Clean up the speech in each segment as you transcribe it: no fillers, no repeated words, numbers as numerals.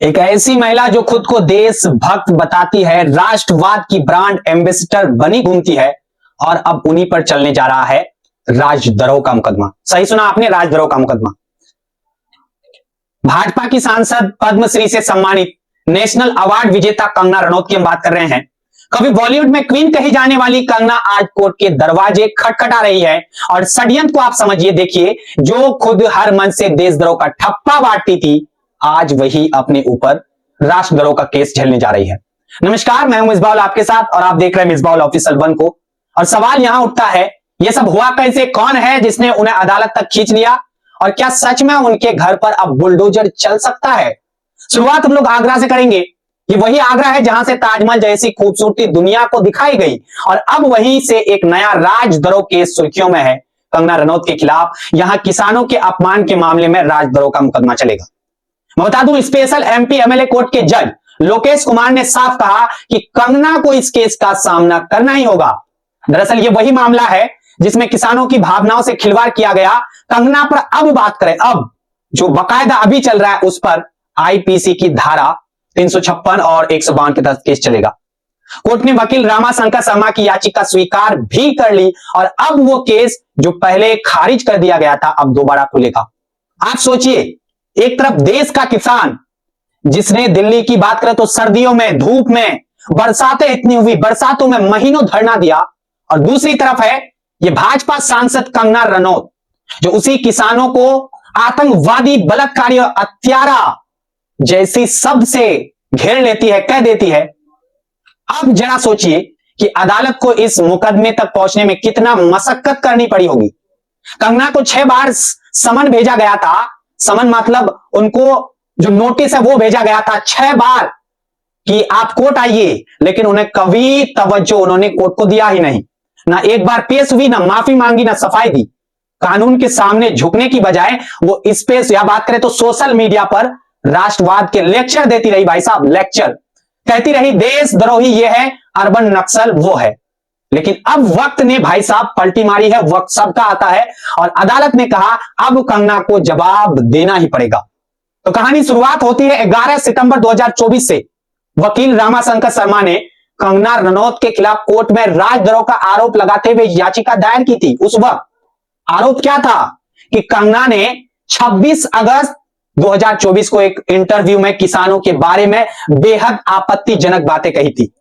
एक ऐसी महिला जो खुद को देशभक्त बताती है, राष्ट्रवाद की ब्रांड एम्बेसडर बनी घूमती है और अब उन्हीं पर चलने जा रहा है राजद्रोह का मुकदमा। सही सुना आपने, राजद्रोह का मुकदमा। भाजपा की सांसद पद्मश्री से सम्मानित नेशनल अवार्ड विजेता कंगना रनौत की हम बात कर रहे हैं। कभी बॉलीवुड में क्वीन कही जाने वाली कंगना आज कोर्ट के दरवाजे खटखटा रही है और षड्यंत्र को आप समझिए, देखिए, जो खुद हर मन से देशद्रोह का ठप्पा बांटती थी, आज वही अपने ऊपर राष्ट्रद्रोह का केस झेलने जा रही है। नमस्कार, मैं हूं मिसबाउल आपके साथ और आप देख रहे हैं मिसबाउल ऑफिशियल 1 को। और सवाल यहां उठता है, यह सब हुआ कैसे? कौन है जिसने उन्हें अदालत तक खींच लिया? और क्या सच में उनके घर पर अब बुलडोजर चल सकता है? शुरुआत हम लोग आगरा से करेंगे। ये वही आगरा है जहां से ताजमहल जैसी खूबसूरती दुनिया को दिखाई गई और अब वहीं से एक नया राजद्रोह केस सुर्खियों में है। कंगना रनौत के खिलाफ यहां किसानों के अपमान के मामले में राजद्रोह का मुकदमा चलेगा। मैं बता दूं, स्पेशल एमपी एमएलए कोर्ट के जज लोकेश कुमार ने साफ कहा कि कंगना को इस केस का सामना करना ही होगा। दरअसल ये वही मामला है जिसमें किसानों की भावनाओं से खिलवाड़ किया गया। कंगना पर अब बात करें, अब जो बकायदा अभी चल रहा है उस पर आईपीसी की धारा 356 और 152 के तहत केस चलेगा। कोर्ट ने वकील रामाशंकर शर्मा की याचिका स्वीकार भी कर ली और अब वो केस जो पहले खारिज कर दिया गया था अब दोबारा खुलेगा। आप सोचिए, एक तरफ देश का किसान जिसने दिल्ली की बात करें तो सर्दियों में, धूप में, बरसातें इतनी हुई, बरसातों में महीनों धरना दिया, और दूसरी तरफ है ये भाजपा सांसद कंगना रनौत जो उसी किसानों को आतंकवादी, बलात्कारी और हत्यारा जैसी शब्द से घेर लेती है, कह देती है। अब जरा सोचिए कि अदालत को इस मुकदमे तक पहुंचने में कितना मशक्कत करनी पड़ी होगी। कंगना को 6 बार समन भेजा गया था। समन मतलब उनको जो नोटिस है वो भेजा गया था 6 बार कि आप कोर्ट आइए, लेकिन उन्हें कभी तवज्जो उन्होंने कोर्ट को दिया ही नहीं। ना एक बार पेश हुई, ना माफी मांगी, ना सफाई दी। कानून के सामने झुकने की बजाय वो इस पे या बात करें तो सोशल मीडिया पर राष्ट्रवाद के लेक्चर देती रही। भाई साहब, लेक्चर कहती रही, देशद्रोही ये है, अर्बन नक्सल वो है। लेकिन अब वक्त ने भाई साहब पलटी मारी है। वक्त सबका आता है और अदालत ने कहा अब कंगना को जवाब देना ही पड़ेगा। तो कहानी शुरुआत होती है 11 सितंबर 2024 से। वकील रामाशंकर शर्मा ने कंगना रनौत के खिलाफ कोर्ट में राजद्रोह का आरोप लगाते हुए याचिका दायर की थी। उस वक्त आरोप क्या था कि कंगना ने 26 अगस्त 2024 को एक इंटरव्यू में किसानों के बारे में बेहद आपत्तिजनक बातें कही थी।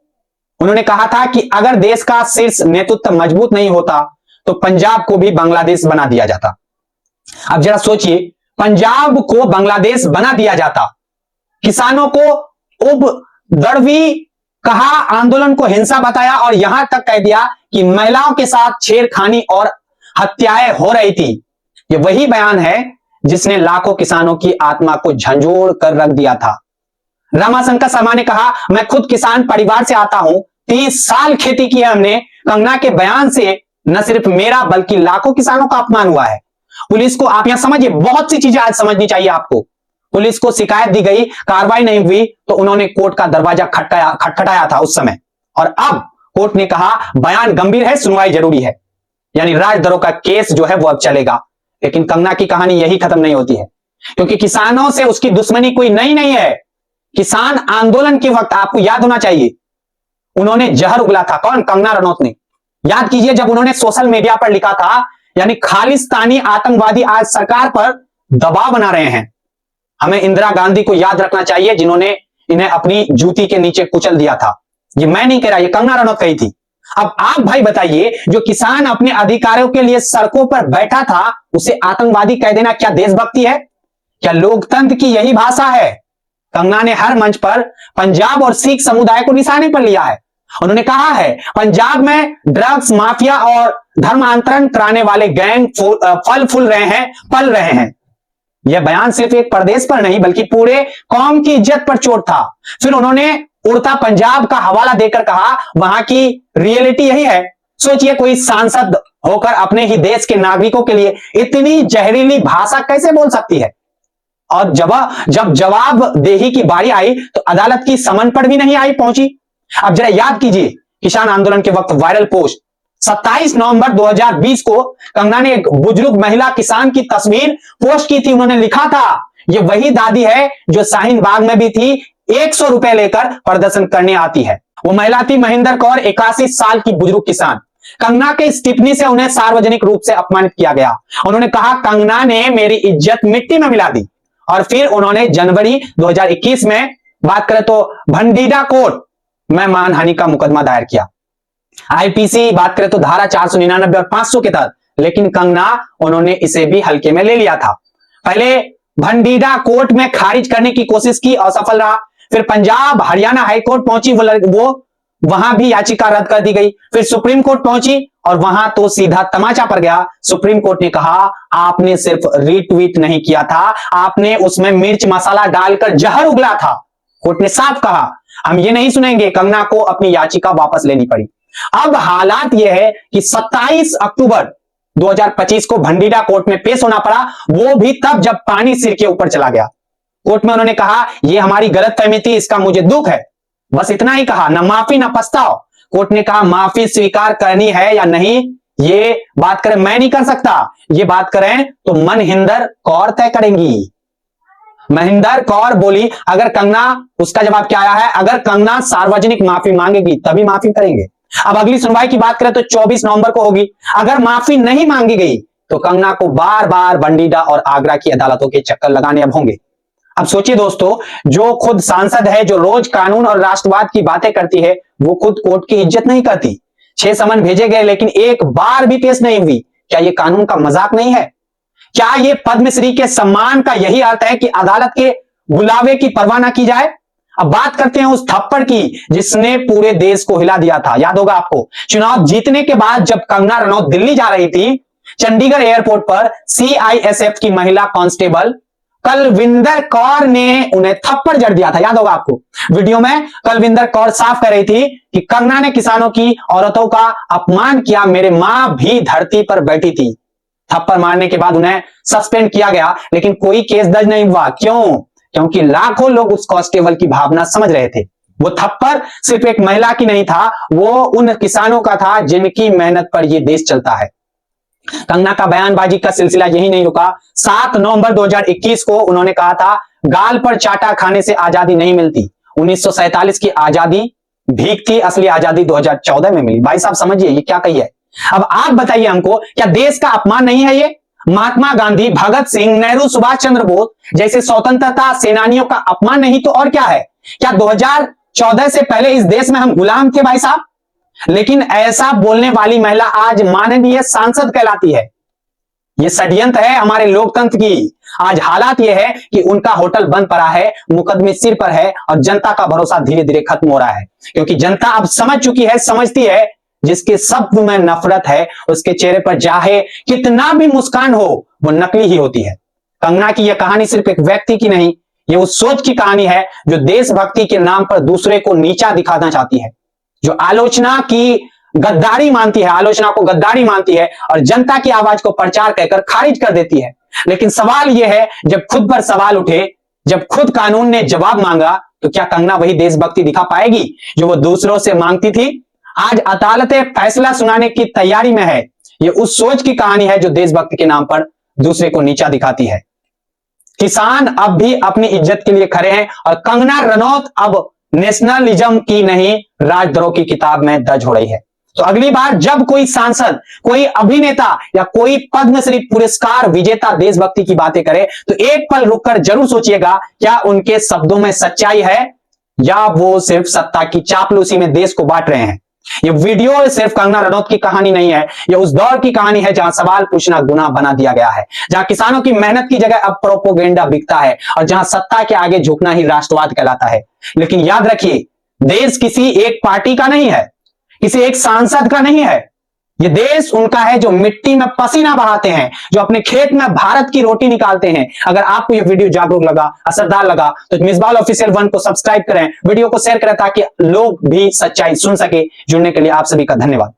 उन्होंने कहा था कि अगर देश का शीर्ष नेतृत्व मजबूत नहीं होता तो पंजाब को भी बांग्लादेश बना दिया जाता। अब जरा सोचिए, पंजाब को बांग्लादेश बना दिया जाता, किसानों को उपद्रवी कहा, आंदोलन को हिंसा बताया और यहां तक कह दिया कि महिलाओं के साथ छेड़खानी और हत्याएं हो रही थी। यह वही बयान है जिसने लाखों किसानों की आत्मा को झंझोड़ कर रख दिया था। रामाशंकर शर्मा ने कहा, मैं खुद किसान परिवार से आता हूं, 30 साल खेती की है हमने। कंगना के बयान से न सिर्फ मेरा बल्कि लाखों किसानों का अपमान हुआ है। पुलिस को, आप यहां समझिए, बहुत सी चीजें आज समझनी चाहिए आपको। पुलिस को शिकायत दी गई, कार्रवाई नहीं हुई तो उन्होंने कोर्ट का दरवाजा खटखटाया था उस समय। और अब कोर्ट ने कहा बयान गंभीर है, सुनवाई जरूरी है। यानी राजद्रोह का केस जो है वो अब चलेगा। लेकिन कंगना की कहानी यही खत्म नहीं होती है, क्योंकि किसानों से उसकी दुश्मनी कोई नई नहीं है। किसान आंदोलन के वक्त आपको याद होना चाहिए, उन्होंने जहर उगला था। कौन? कंगना रनौत ने। याद कीजिए, जब उन्होंने सोशल मीडिया पर लिखा था, यानी खालिस्तानी आतंकवादी आज सरकार पर दबाव बना रहे हैं। हमें इंदिरा गांधी को याद रखना चाहिए जिन्होंने इन्हें अपनी जूती के नीचे कुचल दिया था। ये मैं नहीं कह रहा, ये कंगना रनौत कही थी। अब आप भाई बताइए, जो किसान अपने अधिकारों के लिए सड़कों पर बैठा था उसे आतंकवादी कह देना क्या देशभक्ति है? क्या लोकतंत्र की यही भाषा है? कंगना ने हर मंच पर पंजाब और सिख समुदाय को निशाने पर लिया है। उन्होंने कहा है पंजाब में ड्रग्स माफिया और धर्मांतरण कराने वाले गैंग फल फूल रहे हैं, पल रहे हैं। यह बयान सिर्फ एक प्रदेश पर नहीं बल्कि पूरे कौम की इज्जत पर चोट था। फिर उन्होंने उड़ता पंजाब का हवाला देकर कहा वहां की रियलिटी यही है। सोचिए, कोई सांसद होकर अपने ही देश के नागरिकों के लिए इतनी जहरीली भाषा कैसे बोल सकती है? और जब जवाबदेही की बारी आई तो अदालत की समन पर भी नहीं आई पहुंची। अब जरा याद कीजिए, किसान आंदोलन के वक्त वायरल पोस्ट, 27 नवंबर 2020 को कंगना ने एक बुजुर्ग महिला किसान की तस्वीर पोस्ट की थी। उन्होंने लिखा था, ये वही दादी है जो शाहीन बाग में भी थी, 100 रुपए लेकर प्रदर्शन करने आती है। वो महिला थी महेंद्र कौर, 81 साल की बुजुर्ग किसान। कंगना के इस टिप्पणी से उन्हें सार्वजनिक रूप से अपमानित किया गया। उन्होंने कहा, कंगना ने मेरी इज्जत मिट्टी में मिला दी। और फिर उन्होंने जनवरी 2021 में बात करें तो भंडीडा कोर्ट में मानहानि का मुकदमा दायर किया। आईपीसी बात करें तो धारा 499 और 500 के तहत, लेकिन कंगना उन्होंने इसे भी हल्के में ले लिया था। पहले भंडीडा कोर्ट में खारिज करने की कोशिश की, असफल रहा। फिर पंजाब हरियाणा हाईकोर्ट पहुंची, वो वहां भी याचिका रद्द कर दी गई। फिर सुप्रीम कोर्ट पहुंची और वहां तो सीधा तमाचा पड़ गया। सुप्रीम कोर्ट ने कहा, आपने सिर्फ रीट्वीट नहीं किया था, आपने उसमें मिर्च मसाला डालकर जहर उगला था। कोर्ट ने साफ कहा, हम ये नहीं सुनेंगे। कंगना को अपनी याचिका वापस लेनी पड़ी। अब हालात यह है कि 27 अक्टूबर 2025 को भंडीडा कोर्ट में पेश होना पड़ा, वो भी तब जब पानी सिर के ऊपर चला गया। कोर्ट में उन्होंने कहा, यह हमारी गलतफहमी थी, इसका मुझे दुख है। बस इतना ही कहा, ना माफी ना पछताओ। कोर्ट ने कहा, माफी स्वीकार करनी है या नहीं, ये बात करें मैं नहीं कर सकता, ये बात करें तो महेंद्र कौर तय करेंगी। महेंद्र कौर बोली, अगर कंगना, उसका जवाब क्या आया है, अगर कंगना सार्वजनिक माफी मांगेगी तभी माफी करेंगे। अब अगली सुनवाई की बात करें तो 24 नवंबर को होगी। अगर माफी नहीं मांगी गई तो कंगना को बार बार बंडीडा और आगरा की अदालतों के चक्कर लगाने अब होंगे। अब सोचिए दोस्तों, जो खुद सांसद है, जो रोज कानून और राष्ट्रवाद की बातें करती है, वो खुद कोर्ट की इज्जत नहीं करती। 6 समन भेजे गए लेकिन एक बार भी पेश नहीं हुई। क्या ये कानून का मजाक नहीं है? क्या ये पद्मश्री के सम्मान का यही अर्थ है कि अदालत के बुलावे की परवाह ना की जाए? अब बात करते हैं उस थप्पड़ की जिसने पूरे देश को हिला दिया था। याद होगा आपको, चुनाव जीतने के बाद जब कंगना रनौत दिल्ली जा रही थी, चंडीगढ़ एयरपोर्ट पर सीआईएसएफ की महिला कांस्टेबल कलविंदर कौर ने उन्हें थप्पड़ जड़ दिया था। याद होगा आपको, वीडियो में कलविंदर कौर साफ कर रही थी कि कंगना ने किसानों की औरतों का अपमान किया, मेरे मां भी धरती पर बैठी थी। थप्पड़ मारने के बाद उन्हें सस्पेंड किया गया, लेकिन कोई केस दर्ज नहीं हुआ। क्यों? क्योंकि लाखों लोग उस कांस्टेबल की भावना समझ रहे थे। वो थप्पड़ सिर्फ एक महिला की नहीं था, वो उन किसानों का था जिनकी मेहनत पर यह देश चलता है। कंगना का बयानबाजी का सिलसिला यही नहीं रुका। 7 नवंबर 2021 को उन्होंने कहा था, गाल पर चाटा खाने से आजादी नहीं मिलती। 1947 की आजादी भीख थी, असली आजादी 2014 में मिली। भाई साहब समझिए ये क्या कही है। अब आप बताइए हमको, क्या देश का अपमान नहीं है ये? महात्मा गांधी, भगत सिंह, नेहरू, सुभाष चंद्र बोस जैसे स्वतंत्रता सेनानियों का अपमान नहीं तो और क्या है? क्या 2014 से पहले इस देश में हम गुलाम थे भाई साहब? लेकिन ऐसा बोलने वाली महिला आज माननीय सांसद कहलाती है। यह षड्यंत्र है हमारे लोकतंत्र की। आज हालात यह है कि उनका होटल बंद पड़ा है, मुकदमे सिर पर है और जनता का भरोसा धीरे धीरे खत्म हो रहा है, क्योंकि जनता अब समझ चुकी है, समझती है, जिसके शब्द में नफरत है उसके चेहरे पर चाहे कितना भी मुस्कान हो वो नकली ही होती है। कंगना की यह कहानी सिर्फ एक व्यक्ति की नहीं, ये उस सोच की कहानी है जो देशभक्ति के नाम पर दूसरे को नीचा दिखाना चाहती है, जो आलोचना को गद्दारी मानती है और जनता की आवाज को प्रचार कहकर खारिज कर देती है। लेकिन सवाल यह है, जब खुद पर सवाल उठे, जब खुद कानून ने जवाब मांगा, तो क्या कंगना वही देशभक्ति दिखा पाएगी जो वो दूसरों से मांगती थी? आज अदालतें फैसला सुनाने की तैयारी में है। ये उस सोच की कहानी है जो देशभक्ति के नाम पर दूसरे को नीचा दिखाती है। किसान अब भी अपनी इज्जत के लिए खड़े हैं और कंगना रनौत अब नेशनलिज्म की नहीं, राजद्रोह की किताब में दर्ज हो रही है। तो अगली बार जब कोई सांसद, कोई अभिनेता या कोई पद्मश्री पुरस्कार विजेता देशभक्ति की बातें करे तो एक पल रुककर जरूर सोचिएगा, क्या उनके शब्दों में सच्चाई है या वो सिर्फ सत्ता की चापलूसी में देश को बांट रहे हैं। ये वीडियो सिर्फ कंगना रनौत की कहानी नहीं है, ये उस दौर की कहानी है जहां सवाल पूछना गुनाह बना दिया गया है, जहां किसानों की मेहनत की जगह अब प्रोपोगेंडा बिकता है और जहां सत्ता के आगे झुकना ही राष्ट्रवाद कहलाता है। लेकिन याद रखिए, देश किसी एक पार्टी का नहीं है, किसी एक सांसद का नहीं है, ये देश उनका है जो मिट्टी में पसीना बहाते हैं, जो अपने खेत में भारत की रोटी निकालते हैं। अगर आपको यह वीडियो जागरूक लगा, असरदार लगा, तो मिसबाह ऑफिशियल 1 को सब्सक्राइब करें, वीडियो को शेयर करें ताकि लोग भी सच्चाई सुन सके। जुड़ने के लिए आप सभी का धन्यवाद।